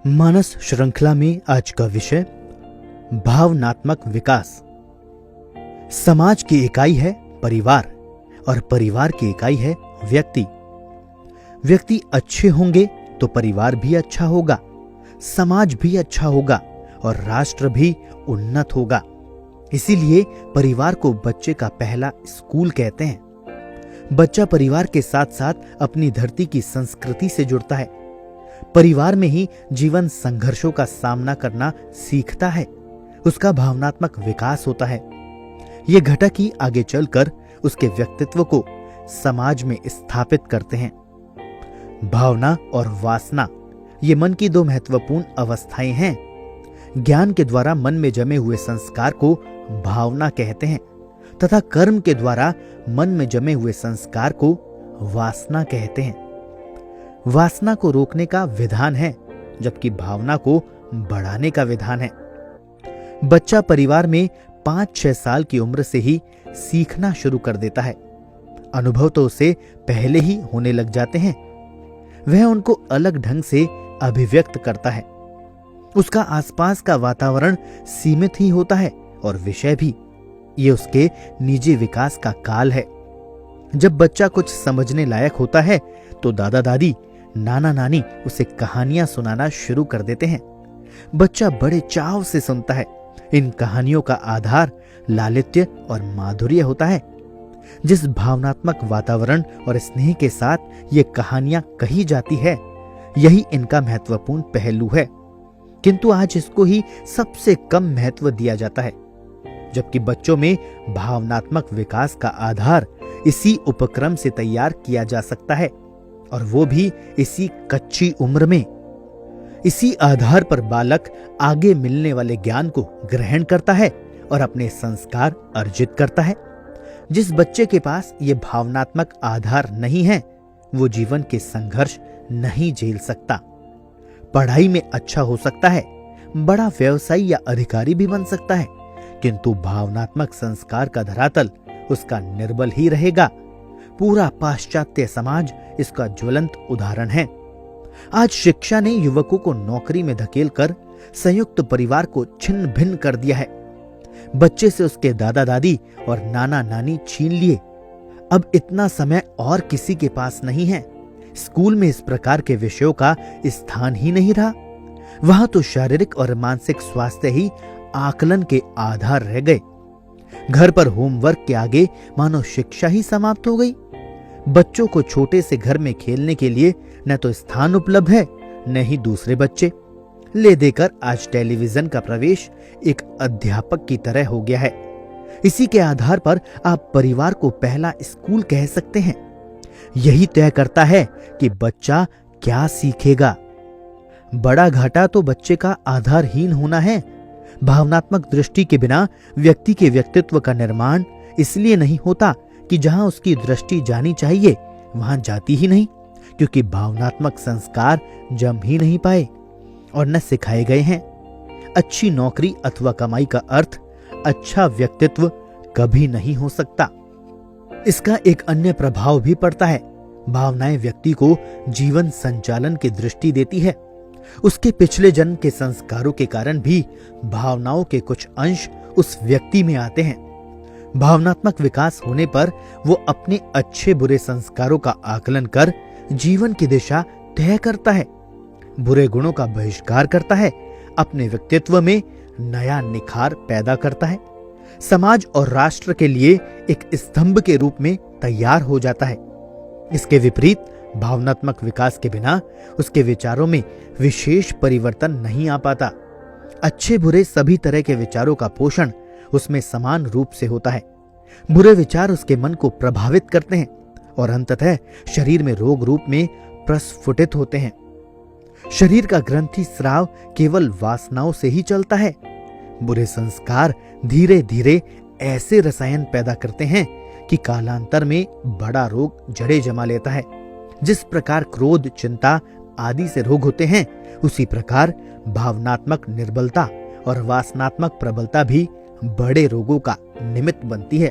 मानस श्रृंखला में आज का विषय भावनात्मक विकास। समाज की इकाई है परिवार और परिवार की इकाई है व्यक्ति। व्यक्ति अच्छे होंगे तो परिवार भी अच्छा होगा, समाज भी अच्छा होगा और राष्ट्र भी उन्नत होगा। इसीलिए परिवार को बच्चे का पहला स्कूल कहते हैं। बच्चा परिवार के साथ साथ अपनी धरती की संस्कृति से जुड़ता है। परिवार में ही जीवन संघर्षों का सामना करना सीखता है, उसका भावनात्मक विकास होता है। ये घटक ही आगे चलकर उसके व्यक्तित्व को समाज में स्थापित करते हैं। भावना और वासना ये मन की दो महत्वपूर्ण अवस्थाएं हैं। ज्ञान के द्वारा मन में जमे हुए संस्कार को भावना कहते हैं तथा कर्म के द्वारा मन में जमे हुए संस्कार को वासना कहते हैं। वासना को रोकने का विधान है, जबकि भावना को बढ़ाने का विधान है। बच्चा परिवार में 5-6 साल की उम्र से ही सीखना शुरू कर देता है। अनुभव तो उसे पहले ही होने लग जाते हैं। वह उनको अलग ढंग से अभिव्यक्त करता है। उसका आसपास का वातावरण सीमित ही होता है और विषय भी। ये उसके निजी विकास का काल है। जब बच्चा कुछ समझने लायक होता है तो दादा दादी, नाना नानी उसे कहानियां सुनाना शुरू कर देते हैं। बच्चा बड़े चाव से सुनता है। इन कहानियों का आधार लालित्य और माधुर्य होता है। जिस भावनात्मक वातावरण और स्नेह के साथ ये कहानियां कही जाती है, यही इनका महत्वपूर्ण पहलू है। किंतु आज इसको ही सबसे कम महत्व दिया जाता है, जबकि बच्चों में भावनात्मक विकास का आधार इसी उपक्रम से तैयार किया जा सकता है, और वो भी इसी कच्ची उम्र में। इसी आधार पर बालक आगे मिलने वाले ज्ञान को ग्रहण करता है और अपने संस्कार अर्जित करता है। जिस बच्चे के पास ये भावनात्मक आधार नहीं है, वो जीवन के संघर्ष नहीं झेल सकता। पढ़ाई में अच्छा हो सकता है, बड़ा व्यवसायी या अधिकारी भी बन सकता है, किंतु भावनात्मक संस्कार का धरातल उसका निर्बल ही रहेगा। पूरा पाश्चात्य समाज इसका ज्वलंत उदाहरण है। आज शिक्षा ने युवकों को नौकरी में धकेलकर संयुक्त परिवार को छिन्न भिन्न कर दिया है। बच्चे से उसके दादा दादी और नाना नानी छीन लिए। अब इतना समय और किसी के पास नहीं है। स्कूल में इस प्रकार के विषयों का स्थान ही नहीं रहा। वहां तो शारीरिक और मानसिक स्वास्थ्य ही आकलन के आधार रह गए। घर पर होमवर्क के आगे मानो शिक्षा ही समाप्त हो गई। बच्चों को छोटे से घर में खेलने के लिए न तो स्थान उपलब्ध है, न ही दूसरे बच्चे। ले देकर आज टेलीविजन का प्रवेश एक अध्यापक की तरह हो गया है। इसी के आधार पर आप परिवार को पहला स्कूल कह सकते हैं। यही तय करता है कि बच्चा क्या सीखेगा। बड़ा घाटा तो बच्चे का आधारहीन होना है। भावनात्मक दृष्टि के बिना व्यक्ति के व्यक्तित्व का निर्माण इसलिए नहीं होता कि जहां उसकी दृष्टि जानी चाहिए वहां जाती ही नहीं, क्योंकि भावनात्मक संस्कार जम ही नहीं पाए और न सिखाए गए हैं। अच्छी नौकरी अथवा कमाई का अर्थ अच्छा व्यक्तित्व कभी नहीं हो सकता। इसका एक अन्य प्रभाव भी पड़ता है। भावनाएं व्यक्ति को जीवन संचालन की दृष्टि देती है। उसके पिछले जन्म के संस्कारों के कारण भी भावनाओं के कुछ अंश उस व्यक्ति में आते हैं। भावनात्मक विकास होने पर वो अपने अच्छे बुरे संस्कारों का आकलन कर जीवन की दिशा तय करता है। बुरे गुणों का बहिष्कार करता है, अपने व्यक्तित्व में नया निखार पैदा करता है, समाज और राष्ट्र के लिए एक स्तंभ के रूप में तैयार हो जाता है। इसके विपरीत भावनात्मक विकास के बिना उसके विचारों में विशेष परिवर्तन नहीं आ पाता। अच्छे बुरे सभी तरह के विचारों का पोषण उसमें समान रूप से होता है। बुरे विचार उसके मन को प्रभावित करते हैं और अंततः शरीर में रोग रूप में प्रस्फुटित होते हैं। शरीर का ग्रंथि स्राव केवल वासनाओं से ही चलता है। बुरे संस्कार धीरे धीरे ऐसे रसायन पैदा करते हैं कि कालांतर में बड़ा रोग जड़े जमा लेता है। जिस प्रकार क्रोध, चिंता आदि से रोग होते हैं, उसी प्रकार भावनात्मक निर्बलता और वासनात्मक प्रबलता भी बड़े रोगों का निमित्त बनती है।